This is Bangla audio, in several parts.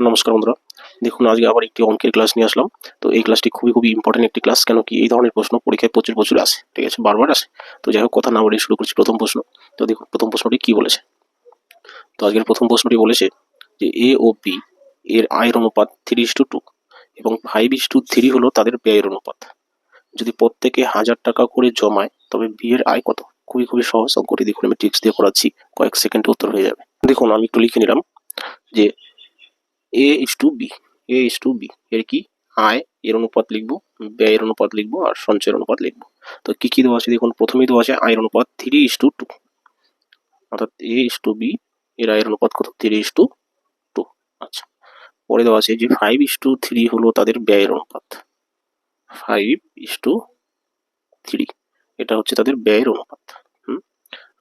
নমস্কার বন্ধুরা, দেখুন আজকে আবার একটি অঙ্কের ক্লাস নিয়ে আসলাম। তো এই ক্লাসটি খুবই ইম্পর্টেন্ট একটি ক্লাস। কেন কি এই ধরনের প্রশ্ন পরীক্ষায় প্রচুর আসে, ঠিক আছে, বারবার আসে। তো যাই হোক, কথা না বলে শুরু করছি প্রথম প্রশ্ন। তো দেখুন প্রথম প্রশ্নটি কি বলেছে। তো আজকের প্রথম প্রশ্নটি বলেছে যে এ ও বি এর আয়ের অনুপাত 3:2 এবং 5:3 হলো তাদের ব্যয়ের অনুপাত। যদি প্রত্যেকে 1000 টাকা করে জমায় তবে বি এর আয় কত? খুবই সহজ অঙ্কটি। দেখুন আমি ট্রিক্স দিয়ে করাচ্ছি, কয়েক সেকেন্ডে উত্তর হয়ে যাবে। দেখুন আমি একটু লিখে নিলাম যে A is to B এর কি আয় এর অনুপাত লিখবো, ব্যয়ের অনুপাত লিখবো আর সঞ্চয়ের অনুপাত লিখবো। তো কি দেওয়া আছে দেখুন, প্রথমেই দেওয়া আছে আয়ের অনুপাত 3:2, অর্থাৎ A is to B এর আয়ের অনুপাত কত? 3:2। আচ্ছা, পরে দেওয়া আছে যে 5:3 হলো তাদের ব্যয়ের অনুপাত। 5:3 এটা হচ্ছে তাদের ব্যয়ের অনুপাত।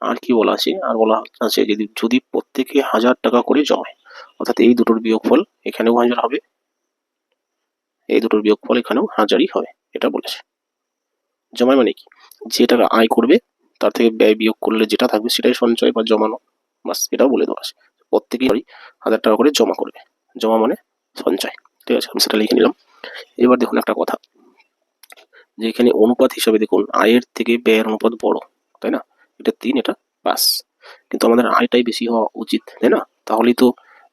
আর কি বলা আছে? আর বলা আছে যদি প্রত্যেকে 1000 টাকা করে জমায়, অর্থাৎ এই দুটোর বিয়োগফল এখানেও 1000 হবে, এই দুটোর বিয়োগফল এখানেও 1000ই হবে, এটা বলেছে। জমায় মানে কি? যে টাকা আয় করবে তার থেকে ব্যয় বিয়োগ করলে যেটা থাকবে সেটাই সঞ্চয় বা জমানো, বাস এটাও বলে দেওয়া আছে। প্রত্যেকেই 1000 টাকা করে জমা করবে, জমা মানে সঞ্চয়, ঠিক আছে, আমি সেটা লিখে নিলাম। এবার দেখুন একটা কথা, যে এখানে অনুপাত হিসাবে দেখুন আয়ের থেকে ব্যয়ের অনুপাত বড়, তাই না? এটা 3, এটা 5, কিন্তু আমাদের আয়টাই বেশি হওয়া উচিত, তাই না? তাহলেই তো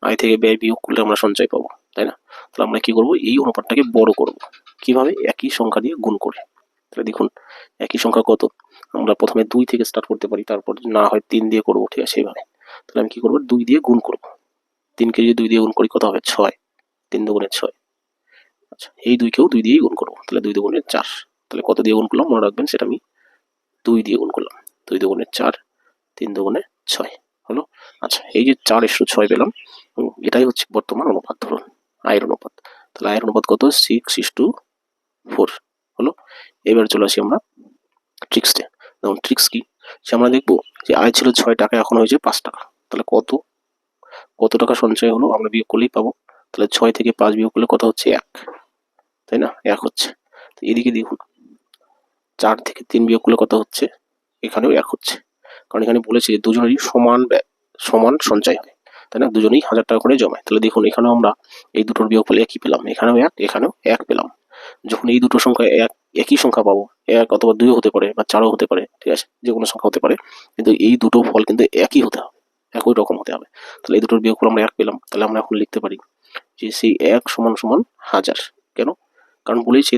আয় থেকে ব্যয় বিয়োগ করলে আমরা সঞ্চয় পাবো, তাই না? তাহলে আমরা কি করবো, এই অনুপাতটাকে বড় করব। কিভাবে? একই সংখ্যা দিয়ে গুণ করে। তাহলে দেখুন একই সংখ্যা কত, আমরা প্রথমে 2 থেকে স্টার্ট করতে পারি, তারপর না হয় 3 দিয়ে করবো, ঠিক আছে, এইভাবে। তাহলে আমি কি করবো, 2 দিয়ে গুণ করবো। 3কে যদি 2 দিয়ে গুণ করি কত হবে? 6, 3 দুগুণে 6। আচ্ছা, এই 2কেও 2 দিয়েই গুণ করবো, তাহলে 2 দুগুণে 4। তাহলে কত দিয়ে গুণ করলাম মনে রাখবেন, সেটা আমি 2 দিয়ে গুণ করলাম। 2 দুগুণে 4, 3 দুগুণে 6 হলো। আচ্ছা, এই যে 4:6 পেলাম, এটাই হচ্ছে বর্তমান অনুপাত, ধরুন আয়ের অনুপাত। তাহলে আয়ের অনুপাত কত? 6:4 হলো। এবার চলে আসি আমরা ট্রিক্সতে। যেমন ট্রিক্স কি, সে আমরা দেখবো যে আয় ছিল 6 টাকা, এখন হয়েছে 5 টাকা। তাহলে কত টাকা সঞ্চয় হলো আমরা বিয়োগ করলেই পাবো। তাহলে 6 থেকে 5 বিয়োগ করলে কত হচ্ছে? 1, তাই না? 1 হচ্ছে। তো এদিকে দেখুন 4 থেকে 3 বিয়োগ করলে কত হচ্ছে? এখানেও 1 হচ্ছে, কারণ এখানে বলেছে যে দুজনেরই সমান সঞ্চয় হয়, তাই না? দুজনেই 1000 টাকা করে জমায়। তাহলে দেখুন এখানেও আমরা এই দুটোর বিয়োগফল একই পেলাম, এখানেও 1, এখানেও 1 পেলাম। যখন এই দুটো সংখ্যা একই সংখ্যা পাবো, 1 অথবা 2 হতে পারে বা 4ও হতে পারে, ঠিক আছে, যে কোনো সংখ্যা হতে পারে, কিন্তু এই দুটো ফল কিন্তু একই হতে হবে, একই রকম হতে হবে। তাহলে এই দুটোর বিয়োগফল আমরা 1 পেলাম। তাহলে আমরা এখন লিখতে পারি যে সেই 1 সমান 1000। কেন? কারণ বলেইছে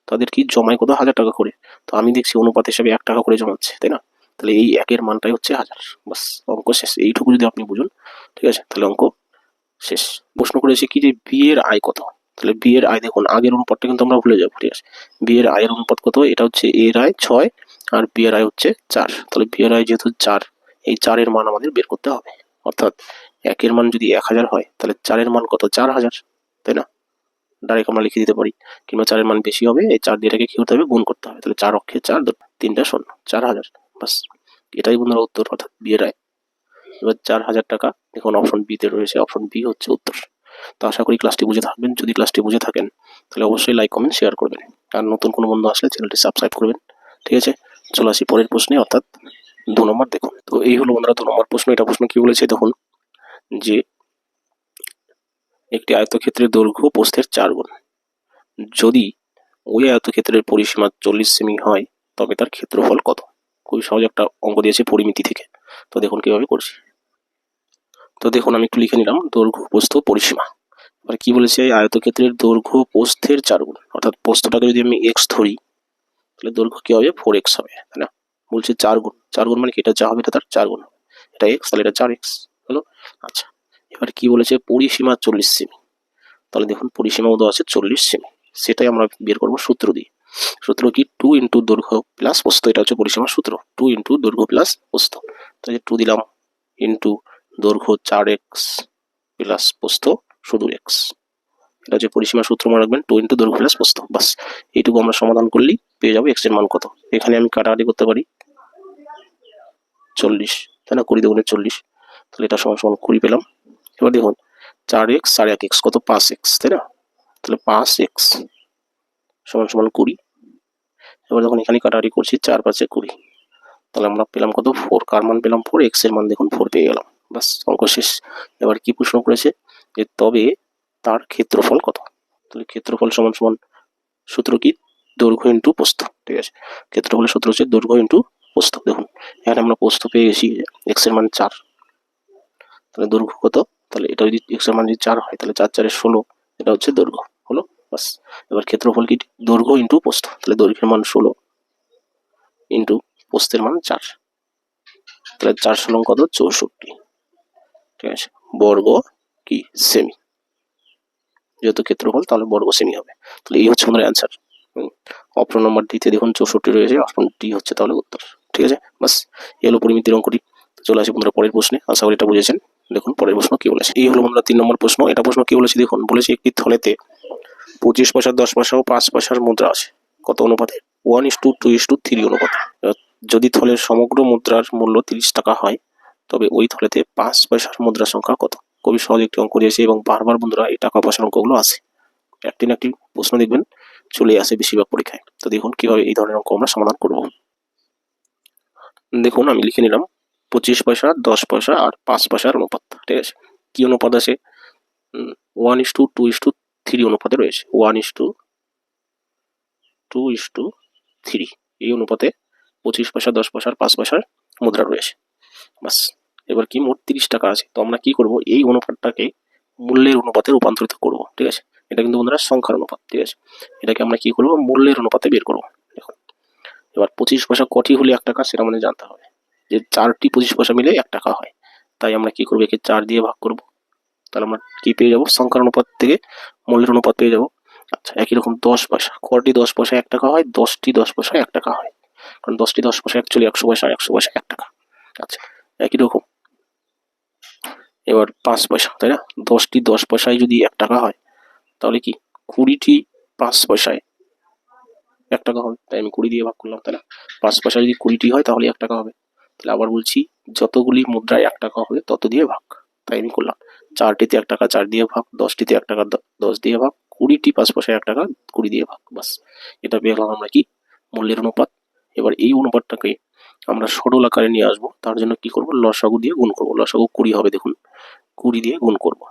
তাদের কি জমায় কত? 1000 টাকা করে। তো আমি দেখছি অনুপাত হিসাবে 1 টাকা করে জমাচ্ছে, তাই না? তাহলে এই 1-এর মানটাই হচ্ছে 1000। বাস, অঙ্ক শেষ। এইটুকু যদি আপনি বুঝুন, ঠিক আছে, তাহলে অঙ্ক শেষ। প্রশ্ন করেছে কি যে বি এর আয় কত? তাহলে বি এর আয় দেখুন আগের অনুপাতটা কিন্তু আমরা ভুলে যাবো, ঠিক আছে। বি এর আয়ের অনুপাত কত? এটা হচ্ছে এ এর আয় 6 আর বি এর আয় হচ্ছে 4। তাহলে বি এর আয় যেহেতু 4, এই 4-এর মান আমাদের বের করতে হবে। অর্থাৎ 1-এর মান যদি 1000 হয় তাহলে 4-এর মান কত? 4000, তাই না? ডাইরেক্ট আমরা লিখে দিতে পারি। কিংবা 4-এর মান বেশি হবে, এই 4 দিয়ে এটাকে কি করতে হবে? গুণ করতে হবে। তাহলে 4 অক্ষে 4, 3টা শূন্য, 4000। বাস, এটাই বন্ধুরা উত্তর, অর্থাৎ বি এর আয়। এবার 4000 টাকা দেখুন অপশন বি তে রয়েছে, অপশন বি হচ্ছে উত্তর। তো আশা করি ক্লাসটি বুঝে থাকবেন। যদি ক্লাসটি বুঝে থাকেন তাহলে অবশ্যই লাইক, কমেন্ট, শেয়ার করবেন। আর নতুন কোনো বন্ধু আসলে চ্যানেলটি সাবস্ক্রাইব করবেন, ঠিক আছে। চলে আসি পরের প্রশ্নে, অর্থাৎ 2 নম্বর। দেখুন তো এই হলো বন্ধুরা 2 নম্বর প্রশ্ন। এটা প্রশ্ন কি বলেছে দেখুন, যে একটি আয়তক্ষেত্রের দৈর্ঘ্য প্রস্থের 4 গুণ। যদি ওই আয়তক্ষেত্রের পরিসীমা 40 সেমি হয় তবে তার ক্ষেত্রফল কত? খুবই সহজ একটা অঙ্ক দিয়েছে পরিমিতি থেকে। তো দেখুন কিভাবে করছি। তো দেখুন আমি একটু লিখে নিলাম দৈর্ঘ্য, প্রস্থ, পরিসীমা। এবার কি বলেছে, আয়তক্ষেত্রের দৈর্ঘ্য প্রস্থের 4 গুণ, অর্থাৎ প্রস্থটাকে যদি আমি x ধরি তাহলে দৈর্ঘ্য কি হবে? 4x হবে, তাই না? বলছে 4 গুণ, 4 গুণ মানে কি? এটা যা হবে এটা তার 4 গুণ, এটা x, তাহলে এটা 4x হলো। আচ্ছা, এবার কি বলেছে? পরিসীমা 40 সেমি। তাহলে দেখুন পরিসীমাও দেওয়া আছে 40 সেমি, সেটাই আমরা বের করবো সূত্র দিয়ে। সূত্র কি? 2 ইন্টু দৈর্ঘ্য প্লাস প্রস্থ, এটা হচ্ছে পরিসীমার সূত্র। 2 ইন্টু দৈর্ঘ্য প্লাস প্রস্থ, তাহলে 2 দিলাম ইন্টু দৈর্ঘ্য 4x প্লাস প্রস্থ শুধু x, এটা হচ্ছে পরিসীমার সূত্র, মনে রাখবেন। 2 ইন্টু দৈর্ঘ্য প্লাস প্রস্থ, বাস এইটুকু আমরা সমাধান করলেই পেয়ে যাবো x এর মান কত। এখানে আমি কাটাকাটি করতে পারি 40, তাই না? 20 দুগুণে 40, তাহলে এটা সমান 20 পেলাম। এবার দেখুন 4x আর 1x কত? 5x, তাই না? তাহলে 5x সমান 20। এবার যখন এখানে কাটাকাটি করছি 4 5 20, তাহলে আমরা পেলাম কত? 4। কার মান পেলাম? 4। x এর মান দেখুন 4 পেয়ে গেলাম, বাস অঙ্ক শেষ। এবার কি প্রশ্ন করেছে, যে তবে তার ক্ষেত্রফল কত। তাহলে ক্ষেত্রফল সমান সমান সূত্র কি, দৈর্ঘ্য ইন্টু প্রস্থ। ঠিক আছে, ক্ষেত্রফলের সূত্র হচ্ছে দৈর্ঘ্য ইন্টু প্রস্থ। দেখুন এখানে আমরা প্রস্থ পেয়ে গেছি এক্স এর মান 4, তাহলে দৈর্ঘ্য কত, তাহলে এটা যদি এক্স এর মান যদি 4 হয় তাহলে 4 4 16, এটা হচ্ছে দৈর্ঘ্য হলো বাস। এবার ক্ষেত্রফল কি, দৈর্ঘ্য ইন্টু প্রস্থ, তাহলে দৈর্ঘ্যের মান 16 ইন্টু প্রস্থের মান 4, তাহলে 4 16 কত 64। ঠিক আছে, বর্গ কি সেমি, যেহেতু ক্ষেত্রফল তাহলে বর্গ সেমি হবে। তাহলে এই হচ্ছে আমাদের অ্যান্সার। অপশন নম্বর ডিতে দেখুন 64 রয়েছে, অপশন ডি হচ্ছে তাহলে উত্তর। ঠিক আছে, বাস এই হলো পরিমিতির অঙ্কটি। চলে আসি বন্ধুরা পরের প্রশ্নে, আশা করি এটা বুঝেছেন। দেখুন পরের প্রশ্ন কি বলেছে, এই হলো বন্ধুরা 3 নম্বর প্রশ্ন। এটা প্রশ্ন কি বলেছে দেখুন, বলেছে একটি থলেতে 25 পয়সা, 10 পয়সা ও 5 পয়সার মুদ্রা আছে, কত অনুপাতে, 1:2:3 অনুপাতে। যদি থলের সমগ্র মুদ্রার মূল্য 30 টাকা হয় তবে ওই থলেতে 5 পয়সার মুদ্রার সংখ্যা কত। খুবই সহজ একটি অঙ্ক দিয়েছে এবং বারবার বন্ধুরা এই টাকা পয়সার অঙ্কগুলো আসে, একটি না একটি প্রশ্ন দেখবেন চলে আসে বেশিরভাগ পরীক্ষায়। তো দেখুন কিভাবে এই ধরনের অঙ্ক আমরা সমাধান করব। দেখুন আমি লিখে নিলাম 25 পয়সা, 10 পয়সা আর 5 পয়সার অনুপাত। ঠিক আছে, কি অনুপাত আছে, 1:2:3 অনুপাতে রয়েছে, 1:2:3 এই অনুপাতে 25 পয়সা, 10 পয়সা আর 5 পয়সার মুদ্রা রয়েছে। বাস, এবার কি মোট 30 টাকা আছে, তো আমরা কি করব, এই অনুপাতটাকে মূল্যের অনুপাতে রূপান্তরিত করব। ঠিক আছে, এটা কিন্তু বন্ধুরা সংখ্যার অনুপাত। ঠিক আছে, এটাকে আমরা কি করব, মূল্যের অনুপাতে বের করব। দেখুন এবার 25 পয়সা কটি হলে 1 টাকা সেটা আমাদের জানতে হবে, যে 4টি 25 পয়সা মিলে 1 টাকা হয়, তাই আমরা কি করবো, একে 4 দিয়ে ভাগ করব। তাহলে আমরা কি পেয়ে যাবো, সংখ্যার অনুপাত থেকে মূল্যের অনুপাত পেয়ে যাবো। আচ্ছা, একই রকম 10 পয়সা, কটি 10 পয়সা 1 টাকা হয়, 10টি 10 পয়সা 1 টাকা হয়, কারণ 10টি 10 পয়সা অ্যাকচুয়ালি 100 পয়সা, 100 পয়সা 1 টাকা। আচ্ছা, একই রকম এবার 5 পয়সা, তাই না, 10টি 10 পয়সায় যদি 1 টাকা হয় তাহলে কি 20টি 5 পয়সায় 1 টাকা হবে, তাই আমি 20 দিয়ে ভাগ করলাম, তাই না। 5 পয়সা যদি 20টি হয় তাহলে 1 টাকা হবে। তাহলে আবার বলছি, যতগুলি মুদ্রায় 1 টাকা হবে তত দিয়ে ভাগ, তাই আমি করলাম। 4টিতে 1 টাকা 4 দিয়ে ভাগ, 10টিতে 1 টাকা 10 দিয়ে ভাগ, 20টি 5 পয়সায় 1 টাকা 20 দিয়ে ভাগ, বাস এটা পেয়ে গেলাম আমরা কি, মূল্যের অনুপাত। এবার এই অনুপাতটাকে আমরা সরল আকারে নিয়ে আসবো, তার জন্য কি করব, লসাগু দিয়ে গুণ করব। লসাগু 20 হবে, দেখুন 20 দিয়ে গুণ করব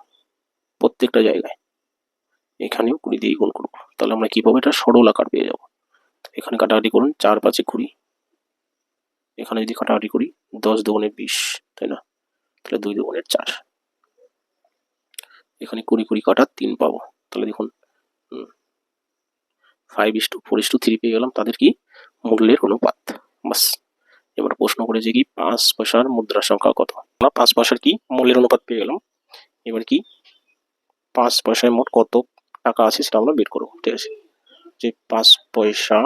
প্রত্যেকটা জায়গায়, এখানেও 20 দিয়ে গুণ করব। তাহলে আমরা কি পাবো, এটা সরল আকার পেয়ে যাবো। এখানে কাটাকাটি করুন, 4 5 20, এখানে যদি কাটাকাটি করি 10 দুগুণে 20, তাই না, তাহলে 2 দুগুণে 4, এখানে 20 20 কাটা 3 পাবো। তাহলে দেখুন 5:4:3 পেয়ে গেলাম তাদের কি, মূল্যের অনুপাত। বাস, এবার প্রশ্ন করেছে কি 5 পয়সার মুদ্রার সংখ্যা কত, আমরা 5 পয়সার কি মূল্যের অনুপাত পেয়ে গেলাম। এবার কি 5 পয়সায় মোট কত টাকা আছে সেটা আমরা বের করবো। ঠিক আছে, যে 5 পয়সা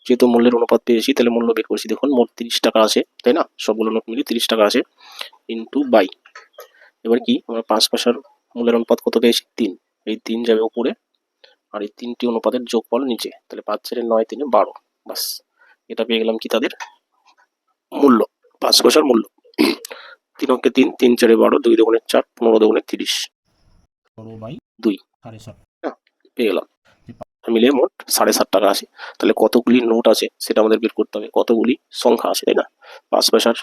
যেহেতু মূল্যের অনুপাত পেয়েছি তাহলে মূল্য বের করছি। দেখুন মোট 30 টাকা আছে, তাই না, সবগুলো নোট মিলিয়ে 30 টাকা আছে, ইন্টু বাই। এবার কি আমরা 5 পয়সার মূল্যের অনুপাত কত পেয়েছি, 3, এই 3 যাবে উপরে আর এই 3টি অনুপাতের যোগফল নিচে, তাহলে 5 4 9 3 12, বাস এটা পেয়ে গেলাম কি তাদের মূল্য, 5 পয়সার মূল্য। 3 অঙ্কে 3, 3 4 12, 2 দুগুণে 4, 15 দুগুণে 30, 2 পেয়ে গেলাম, মিলিয়ে মোট 7.5 টাকা আছে। তাহলে কতগুলি নোট আছে সেটা আমাদের বের করতে হবে, কতগুলি সংখ্যা আছে, তাই না, 5 পয়সার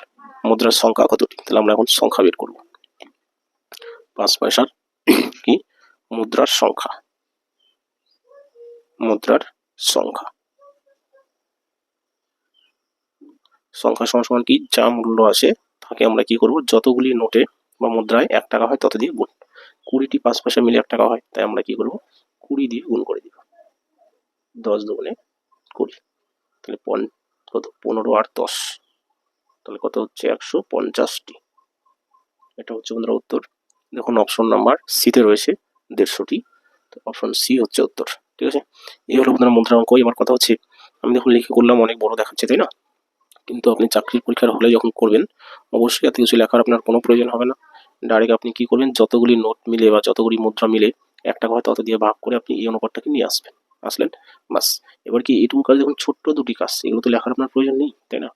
মুদ্রার সংখ্যা কতটি, তাহলে আমরা এখন সংখ্যা বের করব। 5 পয়সার কি মুদ্রার সংখ্যা, মুদ্রার সংখ্যা, সংখ্যা সমান সমান কি, যা মূল্য আছে তাকে আমরা কি করব, যতগুলি নোটে বা মুদ্রায় 1 টাকা হয় তত দিয়ে গুণ। 20টি 5 পয়সা মিলে 1 টাকা হয়, তাই আমরা কি করব, 20 দিয়ে গুণ করে দিব, 10 দুগুণে 20, তাহলে কত 15 আর 10, তাহলে কত হচ্ছে 150টি। এটা হচ্ছে বন্ধুরা উত্তর। দেখুন অপশন নাম্বার সিতে রয়েছে 150টি, তো অপশন সি হচ্ছে উত্তর। ঠিক আছে, এই হলো বন্ধুরা মুদ্রা অঙ্ক। এবার কথা হচ্ছে, আমি দেখুন লিখে করলাম, অনেক বড় দেখাচ্ছে, তাই না, কিন্তু আপনি চাকরির পরীক্ষার হলে যখন করবেন অবশ্যই এত কিছু লেখার আপনার কোনো প্রয়োজন হবে না। ডাইরেক্ট আপনি কি করবেন, যতগুলি নোট মিলে বা যতগুলি মুদ্রা মিলে 1 টাকা হয় তত দিয়ে ভাগ করে আপনি এই অনুপাতটাকে নিয়ে আসলেন, বাস। এবার কি এইটুকু কাজ, দেখুন ছোট্ট 2টি কাজ, এগুলো তো লেখার আপনার প্রয়োজন নেই, তাই না,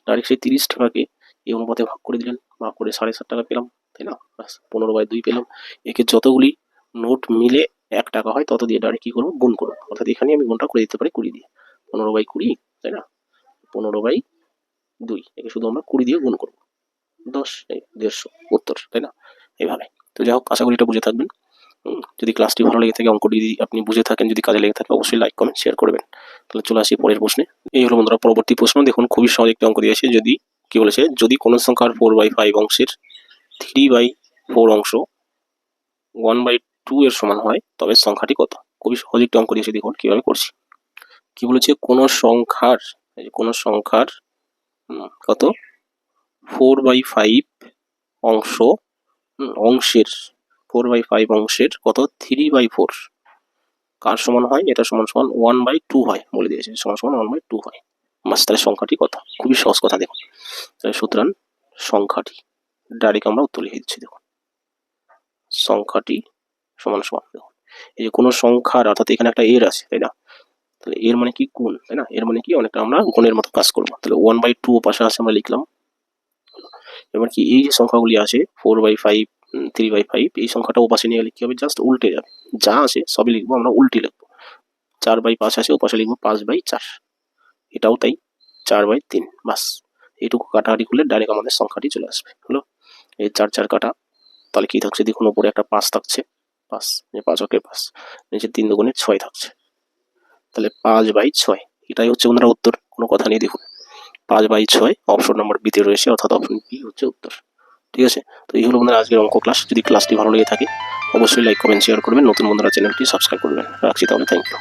ডাইরেক্ট সেই 30 টাকাকে এই অনুপাতে ভাগ করে দিলেন, ভাগ করে 7.5 টাকা পেলাম, তাই না, বাস 15/2 পেলাম। একে যতগুলি নোট মিলে 1 টাকা হয় তত দিয়ে ডাইরেক্ট কি করবো, গুণ করবো, অর্থাৎ এখানে আমি গুণটা করে দিতে পারি 20 দিয়ে, 15/20, তাই না, 15/2, একে শুধু আমরা 20 দিয়ে গুণ করবো, 10 এই 150 উত্তর, তাই না? এইভাবে। তো যাই হোক, আশা করি এটা বুঝে থাকবেন। যদি ক্লাসটি ভালো লেগে থাকে, অঙ্কটি যদি আপনি বুঝে থাকেন, যদি কাজে লেগে থাকে, অবশ্যই লাইক কমেন্ট শেয়ার করবেন। তাহলে চলে আসি পরের প্রশ্নে। এই হলো বন্ধুরা পরবর্তী প্রশ্ন। দেখুন খুবই সহজ একটি অঙ্ক দিয়েছে। যদি কি বলেছে, যদি কোন সংখ্যার 4/5 অংশের 3/4 অংশ 1/2 এর সমান হয়, তবে সংখ্যাটি কত? খুবই সহজ একটি অঙ্ক দিয়েছে, দেখুন কিভাবে করছি। কি বলেছে, কোন সংখ্যার, কোন সংখ্যার কত 4/5 অংশ, অংশের 4/5 অংশের কত 3/4 কার সমান হয়? এটা সমান সমান 1/2 হয়, বলে দিয়েছে সমান সমান 1/2 হয়। মাস তাহলে সংখ্যাটি কত? খুবই সহজ কথা, দেখুন। তাহলে সুতরাং সংখ্যাটি ডাইরেক্ট আমরা উত্তর লিখে দিচ্ছি। দেখুন সংখ্যাটি সমান সমান, দেখুন এই যে কোনো সংখ্যার, অর্থাৎ এখানে একটা এর আছে, তাই না? তাহলে এর মানে কি গুণ, তাই না? এর মানে কি অনেকটা আমরা গুণের মতো কাজ করবো। তাহলে 1/2 পাশে আছে, আমরা লিখলাম। এবার কি এই যে সংখ্যাগুলি আছে 4/5 3/5, এই সংখ্যাটা ওপাশে নিয়ে গেলে কি হবে? জাস্ট উল্টে যাবে। যা আছে সবই লিখবো আমরা উল্টে লিখবো। 4/5 আছে, ওপাশে লিখবো 5/4। এটাও তাই, 4/3। বাস এইটুকু কাটাকাটি করলে ডাইরেক্ট আমাদের সংখ্যাটি চলে আসবে। হলো এই 4 4 কাটা। তাহলে কি থাকছে দেখুন, উপরে একটা 5 থাকছে, 5 5 ওকে 5, নিচে 3 দুগুণে 6 থাকছে। তাহলে 5/6 এটাই হচ্ছে বন্ধুরা উত্তর, কোনো কথা নেই। দেখুন 5/6 অপশন নাম্বার বিতে রয়েছে, অর্থাৎ অপশন বি হচ্ছে উত্তর। ঠিক আছে, তো এই হলো বন্ধুরা আজকের অঙ্ক ক্লাস। যদি ক্লাসটি ভালো লেগে থাকে, অবশ্যই লাইক কমেন্ট শেয়ার করবেন। নতুন বন্ধুরা চ্যানেলটি সাবস্ক্রাইব করবেন। রাখছি তাহলে, থ্যাংক ইউ।